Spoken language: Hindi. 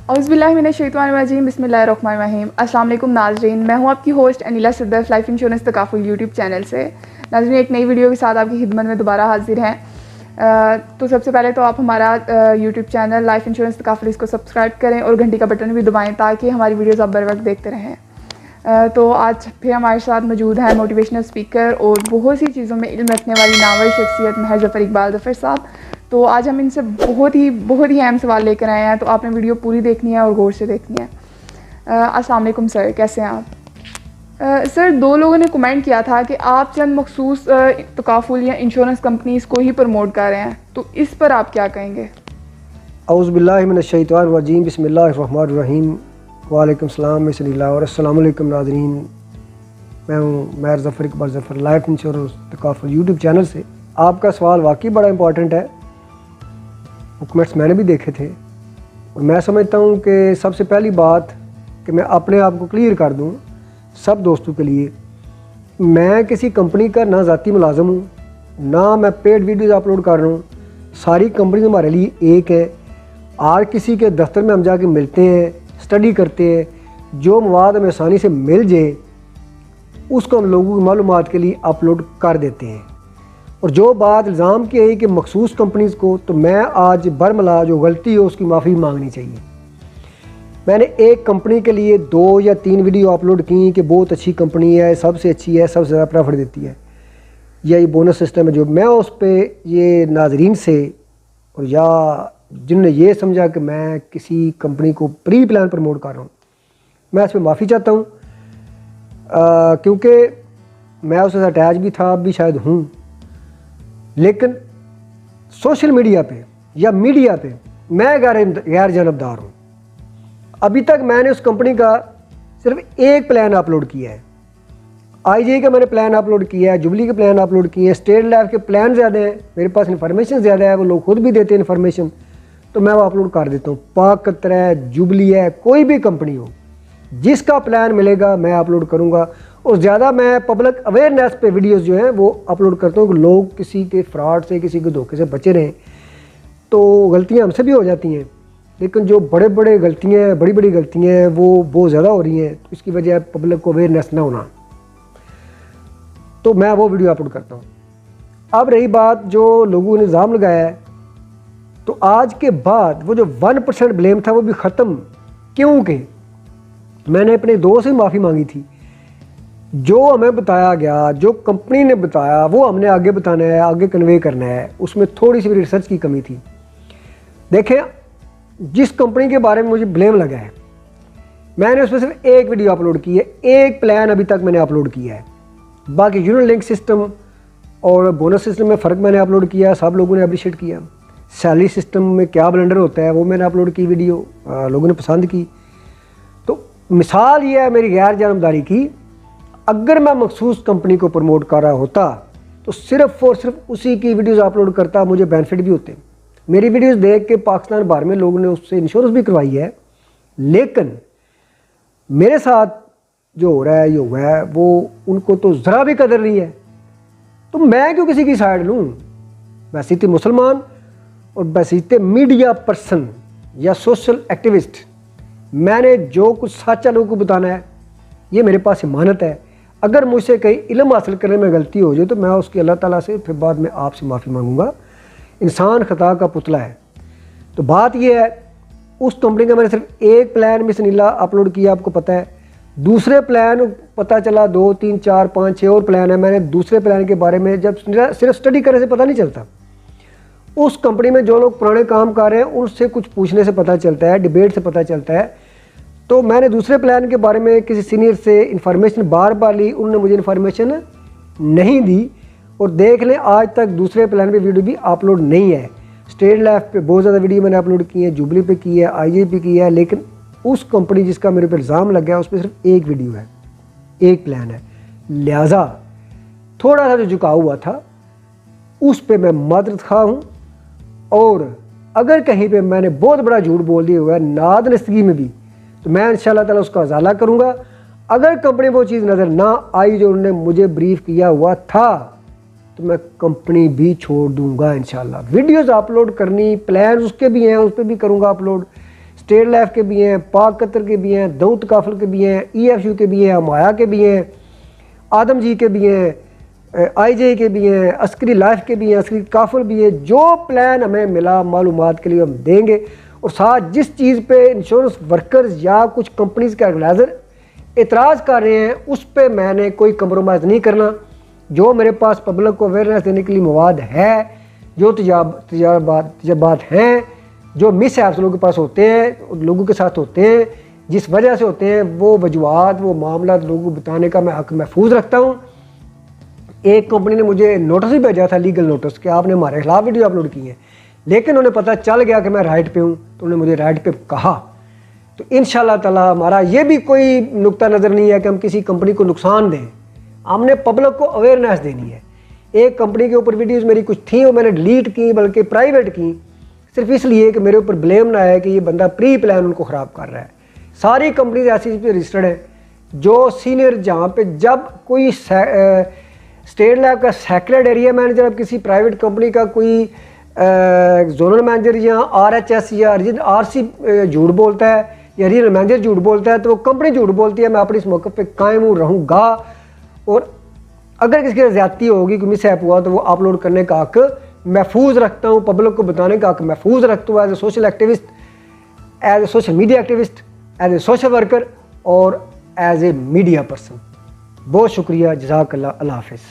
औज़ुबिल्लाहिमिनश्शैतानिर्रजीम बिस्मिल्लाहिर्रहमानिर्रहीम। अस्सलाम वालेकुम नाज़रीन, मैं हूं आपकी host Anila Siddiq life insurance तकाफुल यूट्यूब चैनल से। नाज़रीन, एक नई वीडियो के साथ आपकी खिदमत में दोबारा हाजिर हैं। तो सबसे पहले तो आप हमारा YouTube channel life insurance takaful इसको सब्सक्राइब करें और घंटी का बटन भी दबाएँ ताकि हमारी वीडियोज़ आप बर वक्त देखते रहें। तो आज फिर हमारे साथ मौजूद हैं मोटिवेशनल स्पीकर और बहुत सी चीज़ों में इल्म रखने वाली नावल शख्सियत महर ज़फ़र इकबाल ज़फ़र साहब। तो आज हम इनसे बहुत ही अहम सवाल लेकर आए हैं, तो आपने वीडियो पूरी देखनी है और गौर से देखनी है। अस्सलाम वालेकुम सर, कैसे हैं आप? सर, दो लोगों ने कमेंट किया था कि आप चंद मखसूस तकाफुल या इंश्योरेंस कंपनीज़ को ही प्रमोट कर रहे हैं, तो इस पर आप क्या कहेंगे? औज़ुबिल्लाहिमिनश्शैतानिर्रजीम बिस्मिल्लाहिर्रहमानिर्रहीम। वालेकुम सलाम मिसलिल्लाह और अस्सलाम वालेकुम नाज़रीन। मैं हूँ महर ज़फ़र इकबाल ज़फ़र लाइफ इंश्योरेंस तकाफुल यूट्यूब चैनल से। आपका सवाल वाकई बड़ा इंपॉर्टेंट है। कमेंट्स मैंने भी देखे थे और मैं समझता हूँ कि सबसे पहली बात कि मैं अपने आप को क्लियर कर दूँ सब दोस्तों के लिए, मैं किसी कंपनी का ना ज़ाती मुलाज़म हूँ, ना मैं पेड वीडियोज़ अपलोड कर रहा हूँ। सारी कंपनी हमारे लिए एक है। आज किसी के दफ्तर में हम जाके मिलते हैं, स्टडी करते हैं, जो मवाद हमें आसानी से मिल जाए उसको हम लोगों की मालूमात के लिए अपलोड कर देते हैं। और जो बात इल्ज़ाम की है कि मखसूस कंपनीज़ को, तो मैं आज बरमला जो गलती हो उसकी माफ़ी मांगनी चाहिए। मैंने एक कंपनी के लिए 2 या 3 वीडियो अपलोड की कि बहुत अच्छी कंपनी है, सबसे अच्छी है, सबसे ज़्यादा प्रॉफिट देती है, या ये बोनस सिस्टम है। जो मैं उस पर ये नाजरीन से और या जिन्होंने ये समझा कि मैं किसी कंपनी को प्री प्लान प्रमोट कर रहा हूँ, मैं इस पर माफ़ी चाहता हूँ, क्योंकि मैं उससे अटैच भी था, अब भी शायद हूँ। लेकिन सोशल मीडिया पे या मीडिया पे मैं गैर जानबदार हूँ। अभी तक मैंने उस कंपनी का सिर्फ एक प्लान अपलोड किया है। आईजे का मैंने प्लान अपलोड किया है, जुबली के प्लान अपलोड किए हैं, स्टेट लाइफ के प्लान ज़्यादा हैं, मेरे पास इन्फॉर्मेशन ज़्यादा है, वो लोग खुद भी देते हैं इन्फॉर्मेशन, तो मैं वो अपलोड कर देता हूँ। पाक कतर है, जुबली है, कोई भी कंपनी हो, जिसका प्लान मिलेगा मैं अपलोड करूँगा। और ज़्यादा मैं पब्लिक अवेयरनेस पे वीडियोस जो हैं वो अपलोड करता हूँ कि लोग किसी के फ्रॉड से, किसी के धोखे से बचे रहें। तो गलतियाँ हमसे भी हो जाती हैं, लेकिन जो बड़ी बड़ी गलतियाँ हैं वो बहुत ज़्यादा हो रही हैं, तो इसकी वजह है पब्लिक को अवेयरनेस ना होना, तो मैं वो वीडियो अपलोड करता हूँ। अब रही बात जो लोगों ने इल्ज़ाम लगाया है, तो आज के बाद वो जो 1% ब्लेम था वो भी ख़त्म, क्योंकि मैंने अपने दोस्त से माफ़ी मांगी थी। जो हमें बताया गया, जो कंपनी ने बताया, वो हमने आगे बताना है, आगे कन्वे करना है। उसमें थोड़ी सी भी रिसर्च की कमी थी। देखें, जिस कंपनी के बारे में मुझे ब्लेम लगा है, मैंने उसमें सिर्फ एक वीडियो अपलोड की है, एक प्लान अभी तक मैंने अपलोड किया है। बाकी यूनिट लिंक सिस्टम और बोनस सिस्टम में फ़र्क मैंने अपलोड किया, सब लोगों ने अप्रिशिएट किया। सैलरी सिस्टम में क्या ब्लेंडर होता है वो मैंने अपलोड की वीडियो, लोगों ने पसंद की। तो मिसाल ये है मेरी गैर जानबदारी की। अगर मैं मखसूस कंपनी को प्रमोट कर रहा होता तो सिर्फ़ और सिर्फ उसी की वीडियोस अपलोड करता, मुझे बेनिफिट भी होते। मेरी वीडियोस देख के पाकिस्तान भर में लोगों ने उससे इंश्योरेंस भी करवाई है, लेकिन मेरे साथ जो हो रहा है, ये हुआ है, वो उनको तो ज़रा भी कदर नहीं है। तो मैं क्यों किसी की साइड लूँ? बैसीते मुसलमान और बैसीते मीडिया पर्सन या सोशल एक्टिविस्ट, मैंने जो कुछ सच्चा लोगों को बताना है, ये मेरे पास इमानत है। अगर मुझसे कहीं इल्म हासिल करने में गलती हो जाए तो मैं उसकी अल्लाह ताला से फिर बाद में आपसे माफ़ी मांगूंगा। इंसान खता का पुतला है। तो बात ये है, उस कंपनी का मैंने सिर्फ एक प्लान मिसनीला अपलोड किया, आपको पता है। दूसरे प्लान पता चला 2, 3, 4, 5, 6 और प्लान है। मैंने दूसरे प्लान के बारे में जब सिर्फ स्टडी करने से पता नहीं चलता। उस कंपनी में जो लोग पुराने काम कर रहे हैं उनसे कुछ पूछने से पता चलता है, डिबेट से पता चलता है। तो मैंने दूसरे प्लान के बारे में किसी सीनियर से इन्फॉर्मेशन बार बार ली, उन्होंने मुझे इन्फॉर्मेशन नहीं दी। और देख लें, आज तक दूसरे प्लान पे वीडियो भी अपलोड नहीं है। स्टेट लाइफ पे बहुत ज़्यादा वीडियो मैंने अपलोड की है, जुबली पे की है, आईजे पे की है, लेकिन उस कंपनी जिसका मेरे पे इल्ज़ाम लग गया उस पर सिर्फ एक वीडियो है, एक प्लान है। लिहाजा थोड़ा सा जो झुकाव हुआ था उस पर मैं मादरत खा हूँ। और अगर कहीं पर मैंने बहुत बड़ा झूठ बोल दिया हुआ है नादनस्तगी में भी, तो मैं इंशाल्लाह ताला उसका अज़ाला करूँगा। अगर कंपनी वो चीज़ नज़र ना आई जो उन्होंने मुझे ब्रीफ किया हुआ था, तो मैं कंपनी भी छोड़ दूँगा इंशाल्लाह। वीडियोज़ अपलोड करनी, प्लान उसके भी हैं, उस पर भी करूँगा अपलोड। स्टेट लाइफ के भी हैं, पाक कतर के भी हैं, दाऊद काफिल के भी हैं, EFU के भी हैं, हमाया के भी हैं, आदम जी के भी हैं, IJ के भी हैं, अस्करी लाइफ के भी हैं, अस्करी काफिल भी है। जो प्लान हमें मिला मालूमात के लिए हम देंगे, और साथ जिस चीज़ पे इंश्योरेंस वर्कर्स या कुछ कंपनीज के ऑर्गेनाइज़र एतराज़ कर रहे हैं उस पर मैंने कोई कंप्रोमाइज़ नहीं करना। जो मेरे पास पब्लिक को अवेयरनेस देने के लिए मवाद है, जो तजर्बात हैं, जो मिस ऐप्स लोगों के पास होते हैं, लोगों के साथ होते हैं, जिस वजह से होते हैं, वो वजूहत वो मामला लोगों को बताने का मैं हक महफूज रखता हूँ। एक कंपनी ने मुझे नोटिस भी भेजा था, लीगल नोटिस, कि आपने हमारे खिलाफ वीडियो अपलोड की है, लेकिन उन्हें पता चल गया कि मैं राइट पे हूँ, तो उन्होंने मुझे राइट पे कहा। तो इंशाल्लाह ताला हमारा ये भी कोई नुक्ता नज़र नहीं है कि हम किसी कंपनी को नुकसान दें, हमने पब्लिक को अवेयरनेस देनी है। एक कंपनी के ऊपर वीडियोज़ मेरी कुछ थी, वो मैंने डिलीट की, बल्कि प्राइवेट की, सिर्फ इसलिए कि मेरे ऊपर ब्लेम ना आए कि ये बंदा प्री प्लान उनको ख़राब कर रहा है। सारी कंपनीज ऐसी रजिस्टर्ड हैं जो सीनियर, जहाँ पे जब कोई स्टेट लेवल का सेक्रेट एरिया मैनेजर, अब किसी प्राइवेट कंपनी का कोई जोनल मैनेजर या RHS या RC झूठ बोलता है या रीजनल मैनेजर झूठ बोलता है, तो वो कंपनी झूठ बोलती है। मैं अपनी इस मौके पे कायम रहूँगा, और अगर किसी की ज़्यादती होगी, कोई मिसहैप हुआ, तो वो अपलोड करने का हक महफूज रखता हूँ, पब्लिक को बताने का हक महफूज रखता हूँ, as a social activist, as a social media activist, as a social worker और एज ए मीडिया पर्सन। बहुत शुक्रिया, जज़ाकल्लाह, अल्लाह हाफ़िज़।